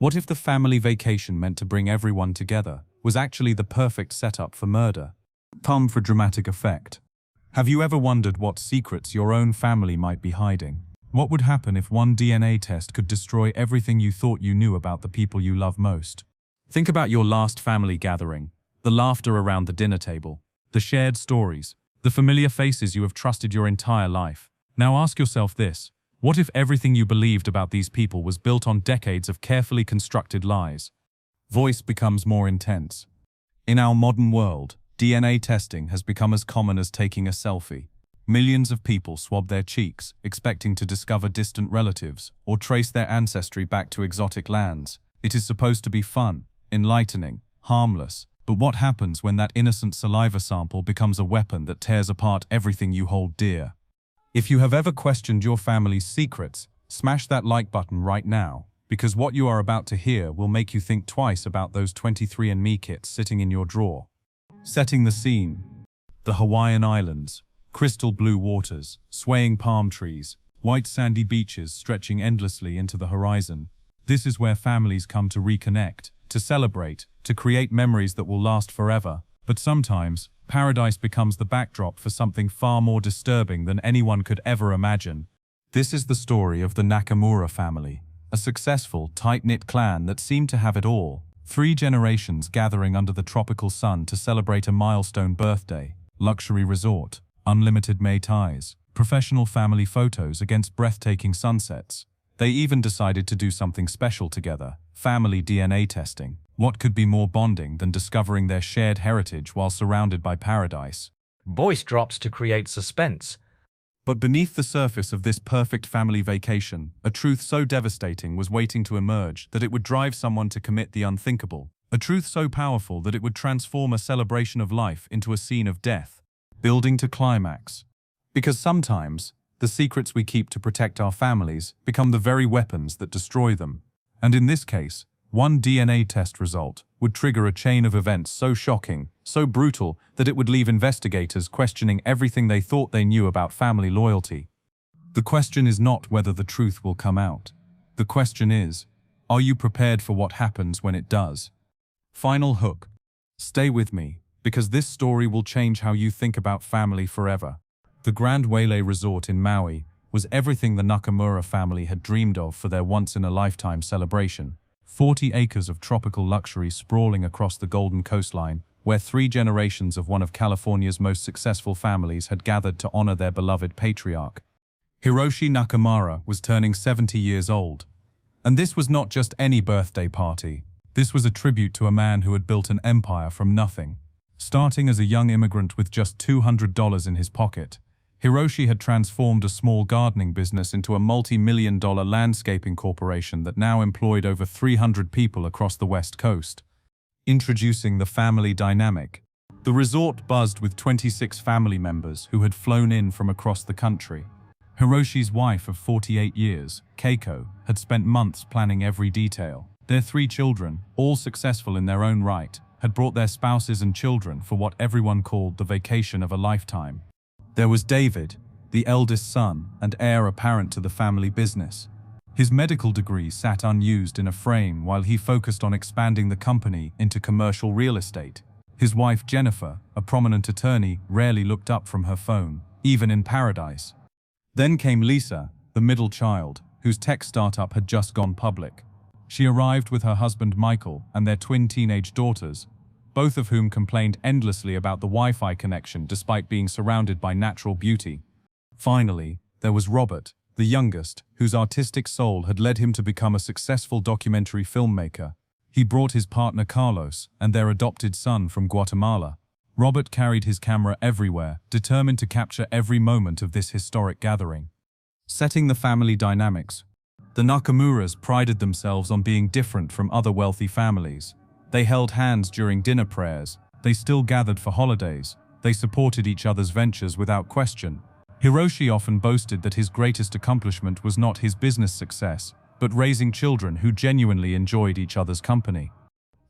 What if the family vacation meant to bring everyone together was actually the perfect setup for murder? Come for dramatic effect. Have you ever wondered what secrets your own family might be hiding? What would happen if one DNA test could destroy everything you thought you knew about the people you love most? Think about your last family gathering, the laughter around the dinner table, the shared stories, the familiar faces you have trusted your entire life. Now ask yourself this: what if everything you believed about these people was built on decades of carefully constructed lies? Voice becomes more intense. In our modern world, DNA testing has become as common as taking a selfie. Millions of people swab their cheeks, expecting to discover distant relatives or trace their ancestry back to exotic lands. It is supposed to be fun, enlightening, harmless. But what happens when that innocent saliva sample becomes a weapon that tears apart everything you hold dear? If you have ever questioned your family's secrets, smash that like button right now, because what you are about to hear will make you think twice about those 23andMe kits sitting in your drawer. Setting the scene: the Hawaiian Islands, crystal blue waters, swaying palm trees, white sandy beaches stretching endlessly into the horizon. This is where families come to reconnect, to celebrate, to create memories that will last forever. But sometimes, paradise becomes the backdrop for something far more disturbing than anyone could ever imagine. This is the story of the Nakamura family, a successful, tight-knit clan that seemed to have it all. 3 generations gathering under the tropical sun to celebrate a milestone birthday, luxury resort, unlimited Mai Tais, professional family photos against breathtaking sunsets. They even decided to do something special together: family DNA testing. What could be more bonding than discovering their shared heritage while surrounded by paradise? Voice drops to create suspense. But beneath the surface of this perfect family vacation, a truth so devastating was waiting to emerge that it would drive someone to commit the unthinkable. A truth so powerful that it would transform a celebration of life into a scene of death, building to climax. Because sometimes, the secrets we keep to protect our families become the very weapons that destroy them. And in this case, one DNA test result would trigger a chain of events so shocking, so brutal, that it would leave investigators questioning everything they thought they knew about family loyalty. The question is not whether the truth will come out. The question is, are you prepared for what happens when it does? Final hook. Stay with me, because this story will change how you think about family forever. The Grand Wailea Resort in Maui was everything the Nakamura family had dreamed of for their once-in-a-lifetime celebration. 40 acres of tropical luxury sprawling across the Golden Coastline, where 3 generations of one of California's most successful families had gathered to honor their beloved patriarch. Hiroshi Nakamura was turning 70 years old. And this was not just any birthday party. This was a tribute to a man who had built an empire from nothing. Starting as a young immigrant with just $200 in his pocket, Hiroshi had transformed a small gardening business into a multi-million-dollar landscaping corporation that now employed over 300 people across the West Coast. Introducing the family dynamic. The resort buzzed with 26 family members who had flown in from across the country. Hiroshi's wife of 48 years, Keiko, had spent months planning every detail. Their 3 children, all successful in their own right, had brought their spouses and children for what everyone called the vacation of a lifetime. There was David, the eldest son and heir apparent to the family business. His medical degree sat unused in a frame while he focused on expanding the company into commercial real estate. His wife Jennifer, a prominent attorney, rarely looked up from her phone, even in paradise. Then came Lisa, the middle child, whose tech startup had just gone public. She arrived with her husband Michael and their twin teenage daughters, both of whom complained endlessly about the Wi-Fi connection despite being surrounded by natural beauty. Finally, there was Robert, the youngest, whose artistic soul had led him to become a successful documentary filmmaker. He brought his partner Carlos and their adopted son from Guatemala. Robert carried his camera everywhere, determined to capture every moment of this historic gathering. Setting the family dynamics. The Nakamuras prided themselves on being different from other wealthy families. They held hands during dinner prayers. They still gathered for holidays. They supported each other's ventures without question. Hiroshi often boasted that his greatest accomplishment was not his business success, but raising children who genuinely enjoyed each other's company.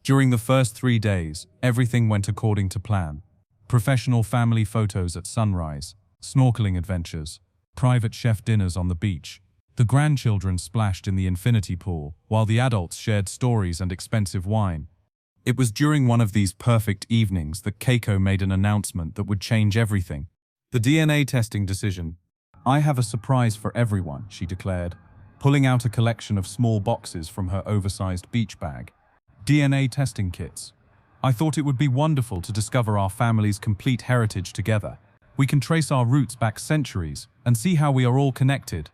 During the first 3 days, everything went according to plan. Professional family photos at sunrise, snorkeling adventures, private chef dinners on the beach. The grandchildren splashed in the infinity pool, while the adults shared stories and expensive wine. It was during one of these perfect evenings that Keiko made an announcement that would change everything. The DNA testing decision. "I have a surprise for everyone," she declared, pulling out a collection of small boxes from her oversized beach bag. "DNA testing kits. I thought it would be wonderful to discover our family's complete heritage together. We can trace our roots back centuries and see how we are all connected."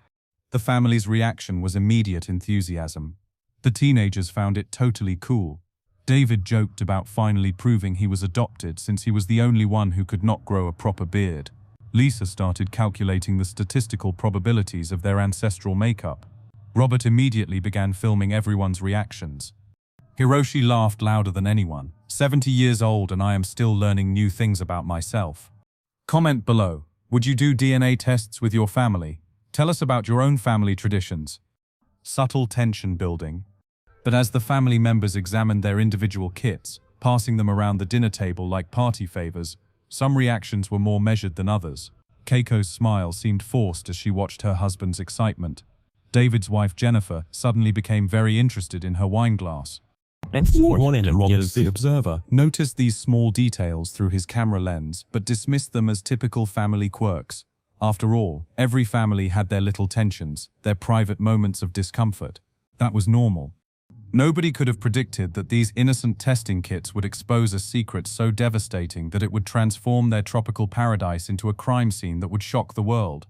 The family's reaction was immediate enthusiasm. The teenagers found it totally cool. David joked about finally proving he was adopted since he was the only one who could not grow a proper beard. Lisa started calculating the statistical probabilities of their ancestral makeup. Robert immediately began filming everyone's reactions. Hiroshi laughed louder than anyone. 70 years old and I am still learning new things about myself. Comment below. Would you do DNA tests with your family? Tell us about your own family traditions. Subtle tension building. But as the family members examined their individual kits, passing them around the dinner table like party favors, some reactions were more measured than others. Keiko's smile seemed forced as she watched her husband's excitement. David's wife Jennifer suddenly became very interested in her wine glass. The observer noticed these small details through his camera lens but dismissed them as typical family quirks. After all, every family had their little tensions, their private moments of discomfort. That was normal. Nobody could have predicted that these innocent testing kits would expose a secret so devastating that it would transform their tropical paradise into a crime scene that would shock the world.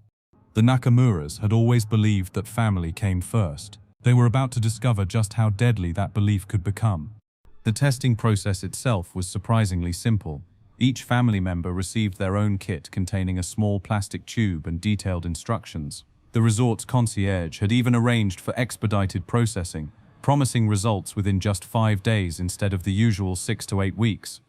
The Nakamuras had always believed that family came first. They were about to discover just how deadly that belief could become. The testing process itself was surprisingly simple. Each family member received their own kit containing a small plastic tube and detailed instructions. The resort's concierge had even arranged for expedited processing, promising results within just 5 days instead of the usual 6 to 8 weeks.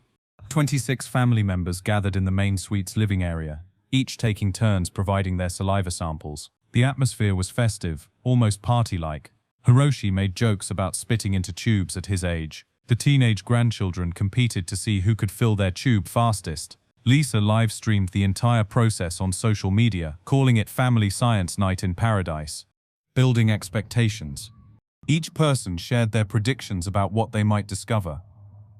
26 family members gathered in the main suite's living area, each taking turns providing their saliva samples. The atmosphere was festive, almost party-like. Hiroshi made jokes about spitting into tubes at his age. The teenage grandchildren competed to see who could fill their tube fastest. Lisa live-streamed the entire process on social media, calling it Family Science Night in Paradise. Building expectations. Each person shared their predictions about what they might discover.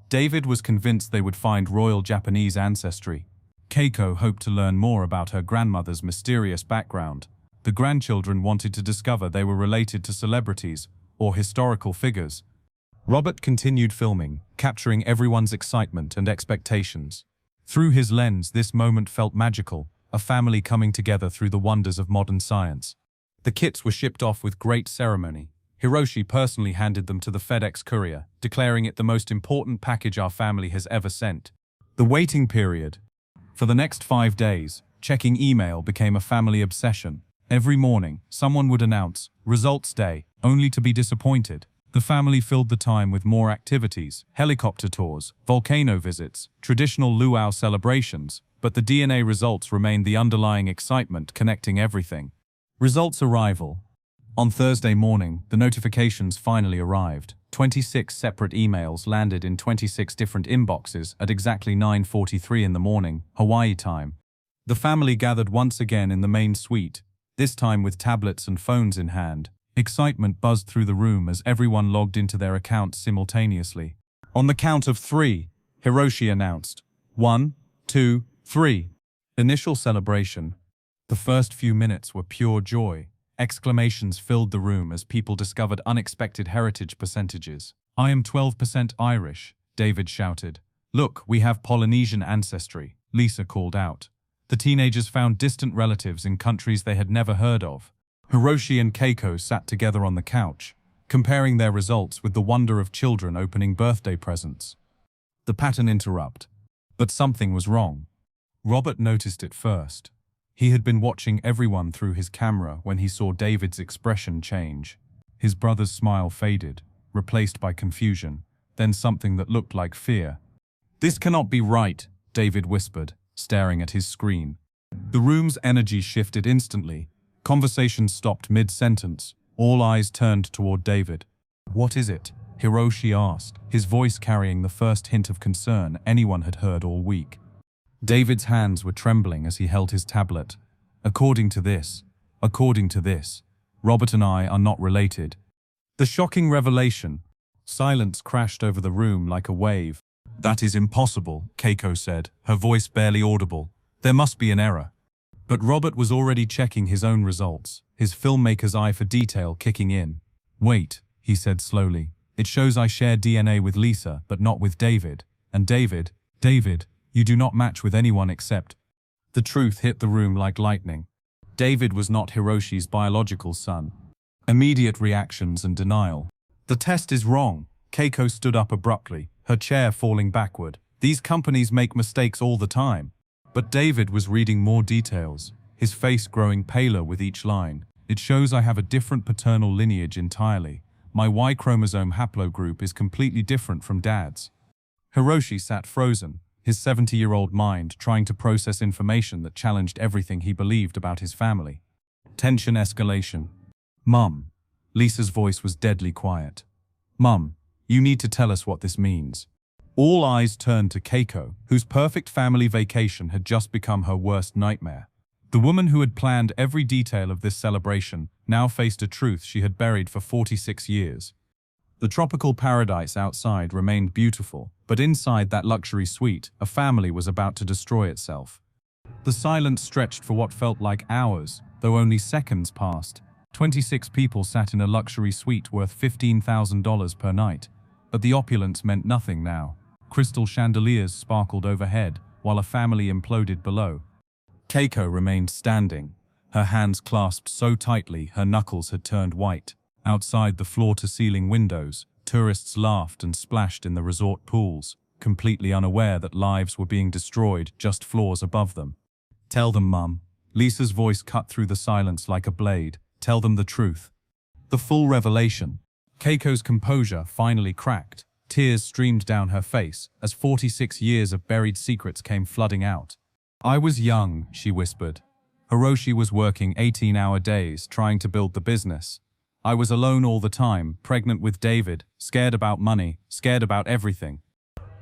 David was convinced they would find royal Japanese ancestry. Keiko hoped to learn more about her grandmother's mysterious background. The grandchildren wanted to discover they were related to celebrities or historical figures. Robert continued filming, capturing everyone's excitement and expectations. Through his lens, this moment felt magical, a family coming together through the wonders of modern science. The kits were shipped off with great ceremony. Hiroshi personally handed them to the FedEx courier, declaring it the most important package our family has ever sent. The waiting period. For the next 5 days, checking email became a family obsession. Every morning, someone would announce, "Results Day," only to be disappointed. The family filled the time with more activities, helicopter tours, volcano visits, traditional luau celebrations, but the DNA results remained the underlying excitement connecting everything. Results arrival. On Thursday morning, the notifications finally arrived. 26 separate emails landed in 26 different inboxes at exactly 9:43 in the morning, Hawaii time. The family gathered once again in the main suite, this time with tablets and phones in hand. Excitement buzzed through the room as everyone logged into their accounts simultaneously. On the count of 3, Hiroshi announced, 1, 2, 3. Initial celebration. The first few minutes were pure joy. Exclamations filled the room as people discovered unexpected heritage percentages. "I am 12% Irish," David shouted. "Look, we have Polynesian ancestry," Lisa called out. The teenagers found distant relatives in countries they had never heard of. Hiroshi and Keiko sat together on the couch, comparing their results with the wonder of children opening birthday presents. The pattern interrupted. But something was wrong. Robert noticed it first. He had been watching everyone through his camera when he saw David's expression change. His brother's smile faded, replaced by confusion, then something that looked like fear. "This cannot be right," David whispered, staring at his screen. The room's energy shifted instantly. Conversation stopped mid-sentence. All eyes turned toward David. "What is it?" Hiroshi asked, his voice carrying the first hint of concern anyone had heard all week. David's hands were trembling as he held his tablet. According to this. Robert and I are not related. The shocking revelation. Silence crashed over the room like a wave. That is impossible, Keiko said, her voice barely audible. There must be an error. But Robert was already checking his own results, his filmmaker's eye for detail kicking in. Wait, he said slowly. It shows I share DNA with Lisa, but not with David. And David, you do not match with anyone except... The truth hit the room like lightning. David was not Hiroshi's biological son. Immediate reactions and denial. The test is wrong. Keiko stood up abruptly, her chair falling backward. These companies make mistakes all the time. But David was reading more details, his face growing paler with each line. It shows I have a different paternal lineage entirely. My Y chromosome haplogroup is completely different from Dad's. Hiroshi sat frozen, his 70-year-old mind trying to process information that challenged everything he believed about his family. Tension escalation. Mum. Lisa's voice was deadly quiet. Mum, you need to tell us what this means. All eyes turned to Keiko, whose perfect family vacation had just become her worst nightmare. The woman who had planned every detail of this celebration now faced a truth she had buried for 46 years. The tropical paradise outside remained beautiful, but inside that luxury suite, a family was about to destroy itself. The silence stretched for what felt like hours, though only seconds passed. 26 people sat in a luxury suite worth $15,000 per night, but the opulence meant nothing now. Crystal chandeliers sparkled overhead, while a family imploded below. Keiko remained standing, her hands clasped so tightly her knuckles had turned white. Outside the floor-to-ceiling windows, tourists laughed and splashed in the resort pools, completely unaware that lives were being destroyed just floors above them. Tell them, Mum. Lisa's voice cut through the silence like a blade. Tell them the truth. The full revelation. Keiko's composure finally cracked. Tears streamed down her face as 46 years of buried secrets came flooding out. I was young, she whispered. Hiroshi was working 18-hour days trying to build the business. I was alone all the time, pregnant with David, scared about money, scared about everything.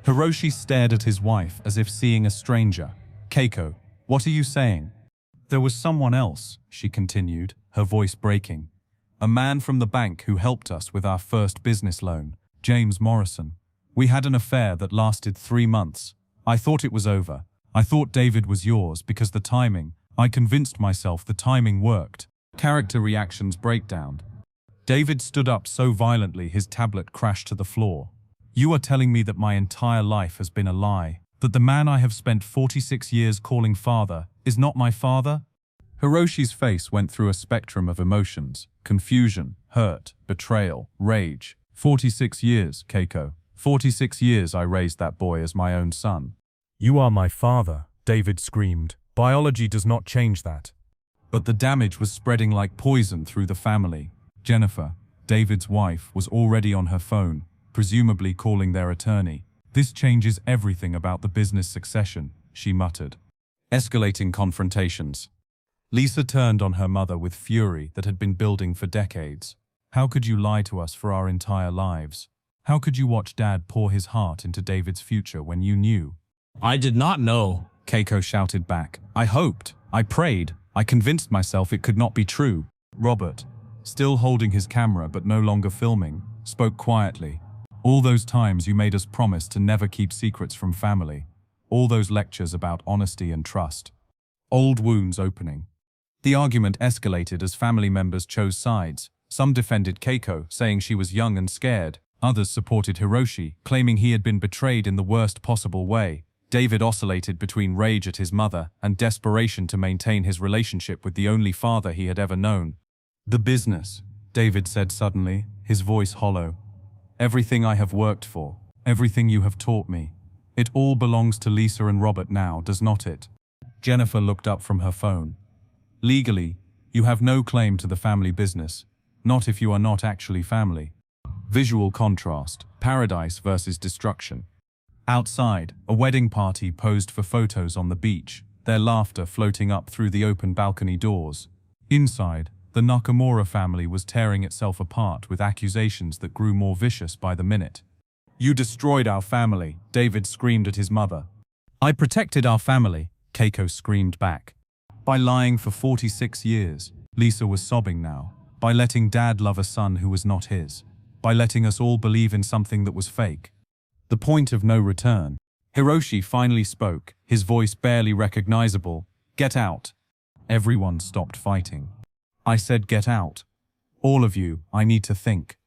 Hiroshi stared at his wife as if seeing a stranger. Keiko, what are you saying? There was someone else, she continued, her voice breaking. A man from the bank who helped us with our first business loan, James Morrison. We had an affair that lasted 3 months. I thought it was over. I thought David was yours because the timing, I convinced myself the timing worked. Character reactions breakdown. David stood up so violently his tablet crashed to the floor. You are telling me that my entire life has been a lie, that the man I have spent 46 years calling father is not my father? Hiroshi's face went through a spectrum of emotions: confusion, hurt, betrayal, rage. 46 years, Keiko. 46 years I raised that boy as my own son. You are my father, David screamed. Biology does not change that. But the damage was spreading like poison through the family. Jennifer, David's wife, was already on her phone, presumably calling their attorney. This changes everything about the business succession, she muttered. Escalating confrontations. Lisa turned on her mother with fury that had been building for decades. How could you lie to us for our entire lives? How could you watch Dad pour his heart into David's future when you knew? I did not know, Keiko shouted back. I hoped, I prayed, I convinced myself it could not be true. Robert, still holding his camera but no longer filming, spoke quietly. All those times you made us promise to never keep secrets from family. All those lectures about honesty and trust. Old wounds opening. The argument escalated as family members chose sides. Some defended Keiko, saying she was young and scared. Others supported Hiroshi, claiming he had been betrayed in the worst possible way. David oscillated between rage at his mother and desperation to maintain his relationship with the only father he had ever known. The business, David said suddenly, his voice hollow. Everything I have worked for, everything you have taught me, it all belongs to Lisa and Robert now, does not it? Jennifer looked up from her phone. Legally, you have no claim to the family business, not if you are not actually family. Visual contrast, paradise versus destruction. Outside, a wedding party posed for photos on the beach, their laughter floating up through the open balcony doors. Inside, the Nakamura family was tearing itself apart with accusations that grew more vicious by the minute. You destroyed our family, David screamed at his mother. I protected our family, Keiko screamed back. By lying for 46 years, Lisa was sobbing now. By letting Dad love a son who was not his. By letting us all believe in something that was fake. The point of no return. Hiroshi finally spoke, his voice barely recognizable. Get out. Everyone stopped fighting. I said get out. All of you, I need to think.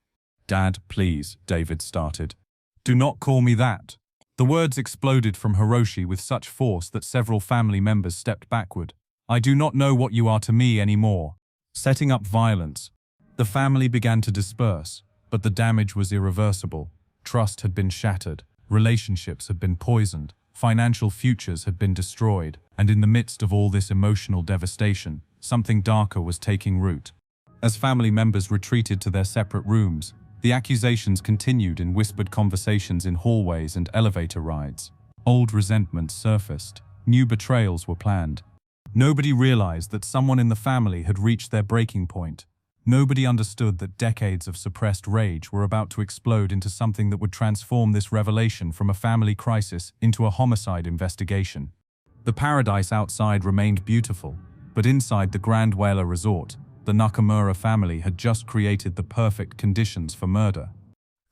Dad, please, David started. Do not call me that. The words exploded from Hiroshi with such force that several family members stepped backward. I do not know what you are to me anymore. Setting up violence. The family began to disperse, but the damage was irreversible. Trust had been shattered, relationships had been poisoned, financial futures had been destroyed, and in the midst of all this emotional devastation, something darker was taking root. As family members retreated to their separate rooms, the accusations continued in whispered conversations in hallways and elevator rides. Old resentments surfaced, new betrayals were planned. Nobody realized that someone in the family had reached their breaking point. Nobody understood that decades of suppressed rage were about to explode into something that would transform this revelation from a family crisis into a homicide investigation. The paradise outside remained beautiful, but inside the Grand Whaler Resort, the Nakamura family had just created the perfect conditions for murder.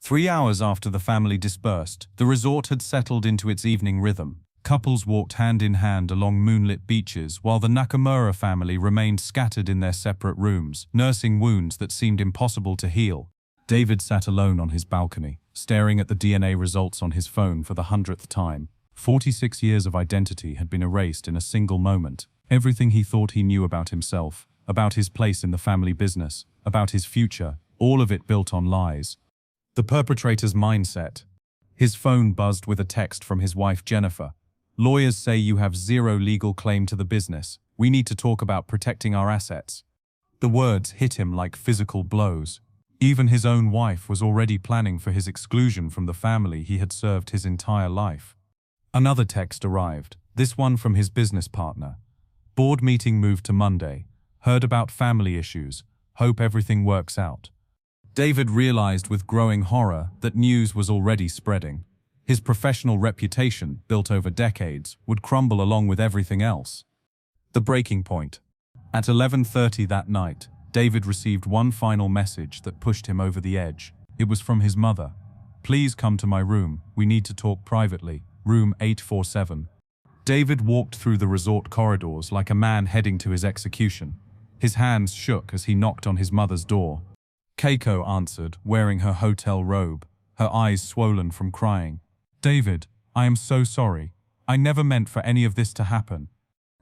3 hours after the family dispersed, the resort had settled into its evening rhythm. Couples walked hand in hand along moonlit beaches while the Nakamura family remained scattered in their separate rooms, nursing wounds that seemed impossible to heal. David sat alone on his balcony, staring at the DNA results on his phone for the 100th time. 46 years of identity had been erased in a single moment. Everything he thought he knew about himself, about his place in the family business, about his future, all of it built on lies. The perpetrator's mindset. His phone buzzed with a text from his wife Jennifer. Lawyers say you have zero legal claim to the business. We need to talk about protecting our assets. The words hit him like physical blows. Even his own wife was already planning for his exclusion from the family he had served his entire life. Another text arrived, this one from his business partner. Board meeting moved to Monday. Heard about family issues. Hope everything works out. David realized with growing horror that news was already spreading. His professional reputation, built over decades, would crumble along with everything else. The breaking point. At 11:30 that night, David received one final message that pushed him over the edge. It was from his mother. Please come to my room, we need to talk privately, room 847. David walked through the resort corridors like a man heading to his execution. His hands shook as he knocked on his mother's door. Keiko answered, wearing her hotel robe, her eyes swollen from crying. David, I am so sorry. I never meant for any of this to happen.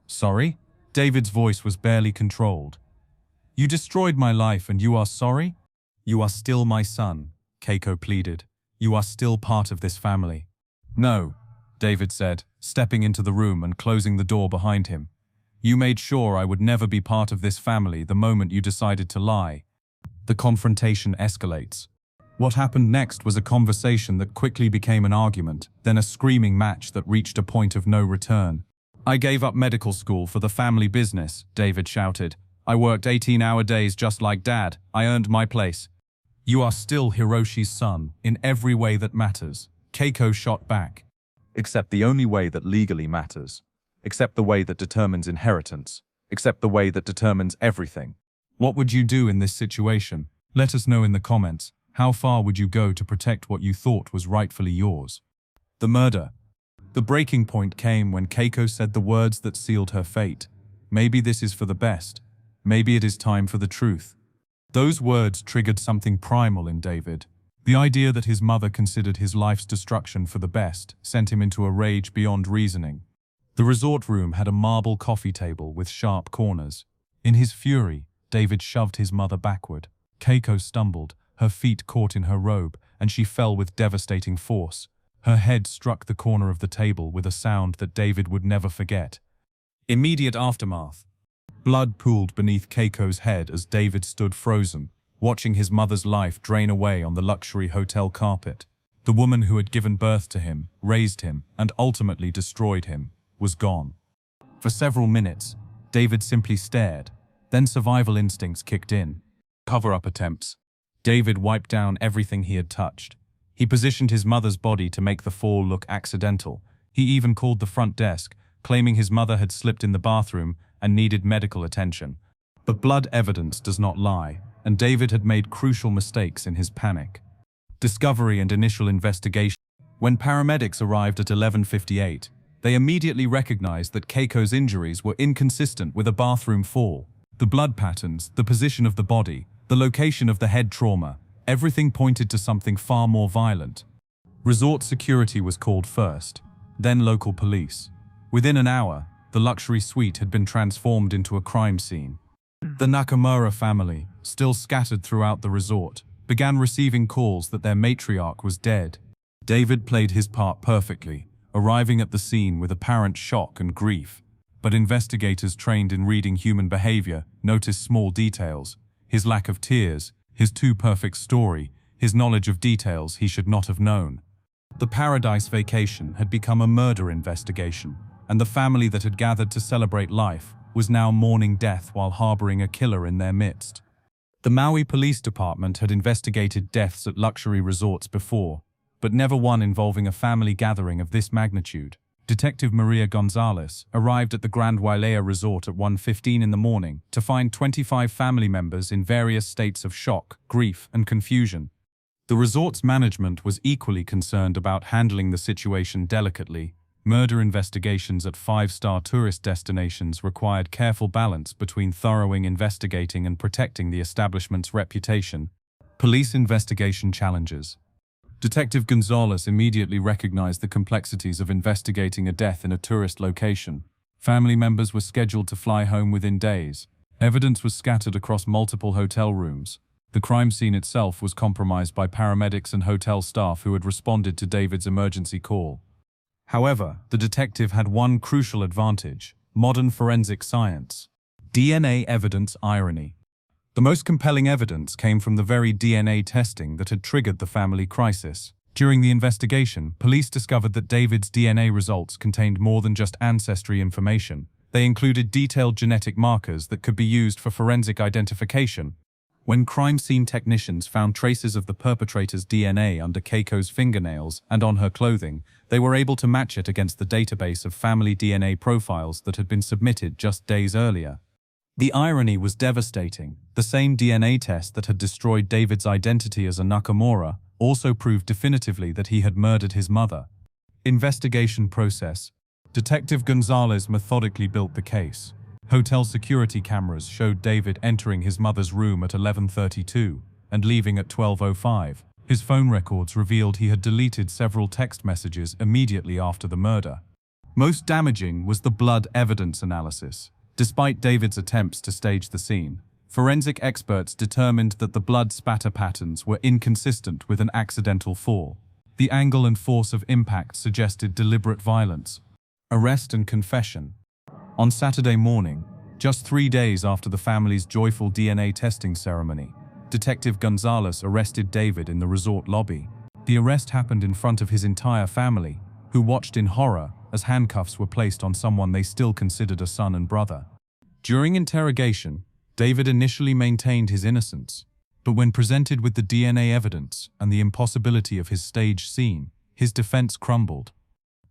Sorry? David's voice was barely controlled. You destroyed my life and you are sorry? You are still my son, Keiko pleaded. You are still part of this family. No, David said, stepping into the room and closing the door behind him. You made sure I would never be part of this family the moment you decided to lie. The confrontation escalates. What happened next was a conversation that quickly became an argument, then a screaming match that reached a point of no return. I gave up medical school for the family business, David shouted. I worked 18-hour days just like Dad. I earned my place. You are still Hiroshi's son, in every way that matters. Keiko shot back. Except the only way that legally matters. Except the way that determines inheritance. Except the way that determines everything. What would you do in this situation? Let us know in the comments. How far would you go to protect what you thought was rightfully yours? The murder. The breaking point came when Keiko said the words that sealed her fate. Maybe this is for the best. Maybe it is time for the truth. Those words triggered something primal in David. The idea that his mother considered his life's destruction for the best sent him into a rage beyond reasoning. The resort room had a marble coffee table with sharp corners. In his fury, David shoved his mother backward. Keiko stumbled. Her feet caught in her robe, and she fell with devastating force. Her head struck the corner of the table with a sound that David would never forget. Immediate aftermath. Blood pooled beneath Keiko's head as David stood frozen, watching his mother's life drain away on the luxury hotel carpet. The woman who had given birth to him, raised him, and ultimately destroyed him, was gone. For several minutes, David simply stared. Then survival instincts kicked in. Cover-up attempts. David wiped down everything he had touched. He positioned his mother's body to make the fall look accidental. He even called the front desk, claiming his mother had slipped in the bathroom and needed medical attention. But blood evidence does not lie. and David had made crucial mistakes in his panic. Discovery and initial investigation. When paramedics arrived at 11:58, they immediately recognized that Keiko's injuries were inconsistent with a bathroom fall. The blood patterns, the position of the body, the location of the head trauma, everything pointed to something far more violent. Resort security was called first, then local police. Within an hour, the luxury suite had been transformed into a crime scene. The Nakamura family, still scattered throughout the resort, began receiving calls that their matriarch was dead. David played his part perfectly, arriving at the scene with apparent shock and grief. But investigators trained in reading human behavior noticed small details: his lack of tears, his too-perfect story, his knowledge of details he should not have known. The Paradise Vacation had become a murder investigation, and the family that had gathered to celebrate life was now mourning death while harboring a killer in their midst. The Maui Police Department had investigated deaths at luxury resorts before, but never one involving a family gathering of this magnitude. Detective Maria Gonzalez arrived at the Grand Wailea Resort at 1:15 in the morning to find 25 family members in various states of shock, grief, and confusion. The resort's management was equally concerned about handling the situation delicately. Murder investigations at five-star tourist destinations required careful balance between thoroughly investigating and protecting the establishment's reputation. Police investigation challenges. Detective Gonzalez immediately recognized the complexities of investigating a death in a tourist location. Family members were scheduled to fly home within days. Evidence was scattered across multiple hotel rooms. The crime scene itself was compromised by paramedics and hotel staff who had responded to David's emergency call. However, the detective had one crucial advantage: modern forensic science. DNA evidence irony. The most compelling evidence came from the very DNA testing that had triggered the family crisis. During the investigation, police discovered that David's DNA results contained more than just ancestry information. They included detailed genetic markers that could be used for forensic identification. When crime scene technicians found traces of the perpetrator's DNA under Keiko's fingernails and on her clothing, they were able to match it against the database of family DNA profiles that had been submitted just days earlier. The irony was devastating. The same DNA test that had destroyed David's identity as a Nakamura also proved definitively that he had murdered his mother. Investigation process. Detective Gonzalez methodically built the case. Hotel security cameras showed David entering his mother's room at 11:32 and leaving at 12:05. His phone records revealed he had deleted several text messages immediately after the murder. Most damaging was the blood evidence analysis. Despite David's attempts to stage the scene, forensic experts determined that the blood spatter patterns were inconsistent with an accidental fall. The angle and force of impact suggested deliberate violence. Arrest and confession. On Saturday morning, just 3 days after the family's joyful DNA testing ceremony, Detective Gonzalez arrested David in the resort lobby. The arrest happened in front of his entire family, who watched in horror as handcuffs were placed on someone they still considered a son and brother. During interrogation, David initially maintained his innocence, but when presented with the DNA evidence and the impossibility of his staged scene, his defense crumbled.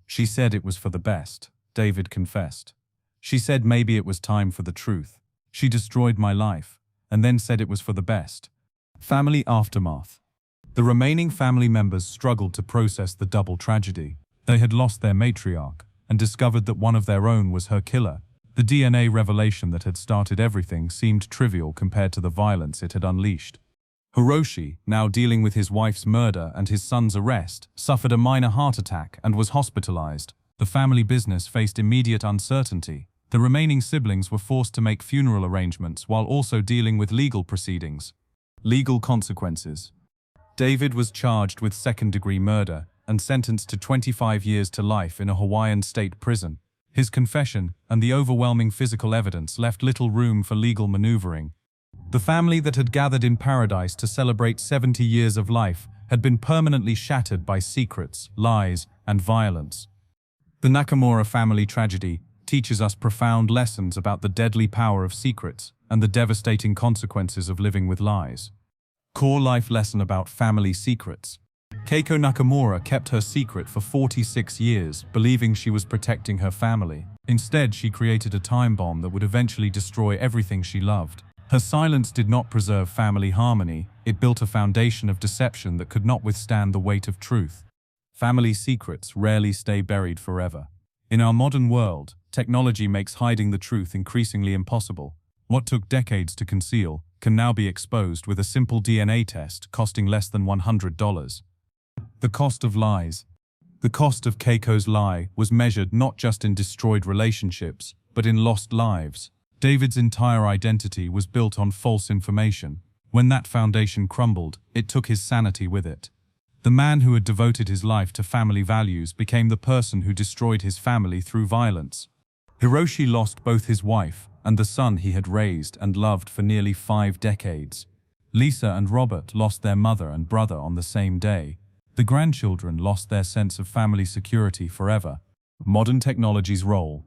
"She said it was for the best," David confessed. "She said maybe it was time for the truth. She destroyed my life, and then said it was for the best." Family aftermath. The remaining family members struggled to process the double tragedy. They had lost their matriarch and discovered that one of their own was her killer. The DNA revelation that had started everything seemed trivial compared to the violence it had unleashed. Hiroshi, now dealing with his wife's murder and his son's arrest, suffered a minor heart attack and was hospitalized. The family business faced immediate uncertainty. The remaining siblings were forced to make funeral arrangements while also dealing with legal proceedings. Legal consequences. David was charged with second-degree murder and sentenced to 25 years to life in a Hawaiian state prison. His confession and the overwhelming physical evidence left little room for legal maneuvering. The family that had gathered in paradise to celebrate 70 years of life had been permanently shattered by secrets, lies, and violence. The Nakamura family tragedy teaches us profound lessons about the deadly power of secrets and the devastating consequences of living with lies. Core life lesson about family secrets. Keiko Nakamura kept her secret for 46 years, believing she was protecting her family. Instead, she created a time bomb that would eventually destroy everything she loved. Her silence did not preserve family harmony, it built a foundation of deception that could not withstand the weight of truth. Family secrets rarely stay buried forever. In our modern world, technology makes hiding the truth increasingly impossible. What took decades to conceal can now be exposed with a simple DNA test costing less than $100. The cost of lies. The cost of Keiko's lie was measured not just in destroyed relationships, but in lost lives. David's entire identity was built on false information. When that foundation crumbled, it took his sanity with it. The man who had devoted his life to family values became the person who destroyed his family through violence. Hiroshi lost both his wife and the son he had raised and loved for nearly 5 decades. Lisa and Robert lost their mother and brother on the same day. The grandchildren lost their sense of family security forever. Modern technology's role.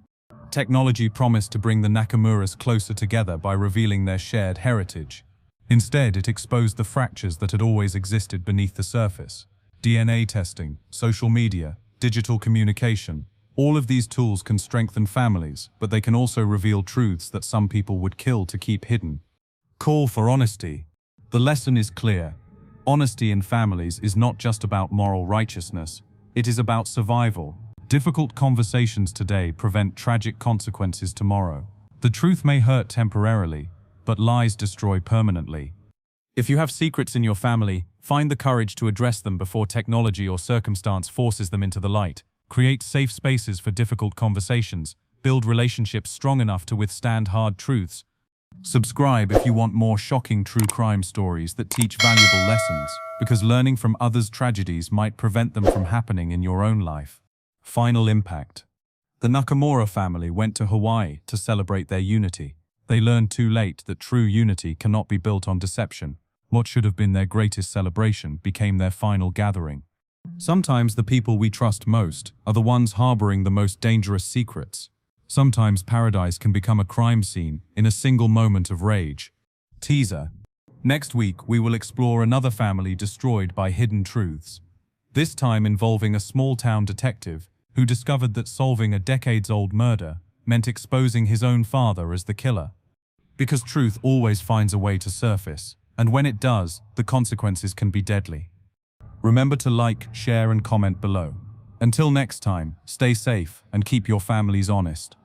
Technology promised to bring the Nakamuras closer together by revealing their shared heritage. Instead, it exposed the fractures that had always existed beneath the surface. DNA testing, social media, digital communication. All of these tools can strengthen families, but they can also reveal truths that some people would kill to keep hidden. Call for honesty. The lesson is clear. Honesty in families is not just about moral righteousness. It is about survival. Difficult conversations today prevent tragic consequences tomorrow. The truth may hurt temporarily, but lies destroy permanently. If you have secrets in your family, find the courage to address them before technology or circumstance forces them into the light. Create safe spaces for difficult conversations. Build relationships strong enough to withstand hard truths. Subscribe if you want more shocking true crime stories that teach valuable lessons, because learning from others' tragedies might prevent them from happening in your own life. Final impact. The Nakamura family went to Hawaii to celebrate their unity. They learned too late that true unity cannot be built on deception. What should have been their greatest celebration became their final gathering. Sometimes the people we trust most are the ones harboring the most dangerous secrets. Sometimes paradise can become a crime scene in a single moment of rage. Teaser. Next week we will explore another family destroyed by hidden truths. This time involving a small-town detective who discovered that solving a decades-old murder meant exposing his own father as the killer. Because truth always finds a way to surface, and when it does, the consequences can be deadly. Remember to like, share, and comment below. Until next time, stay safe and keep your families honest.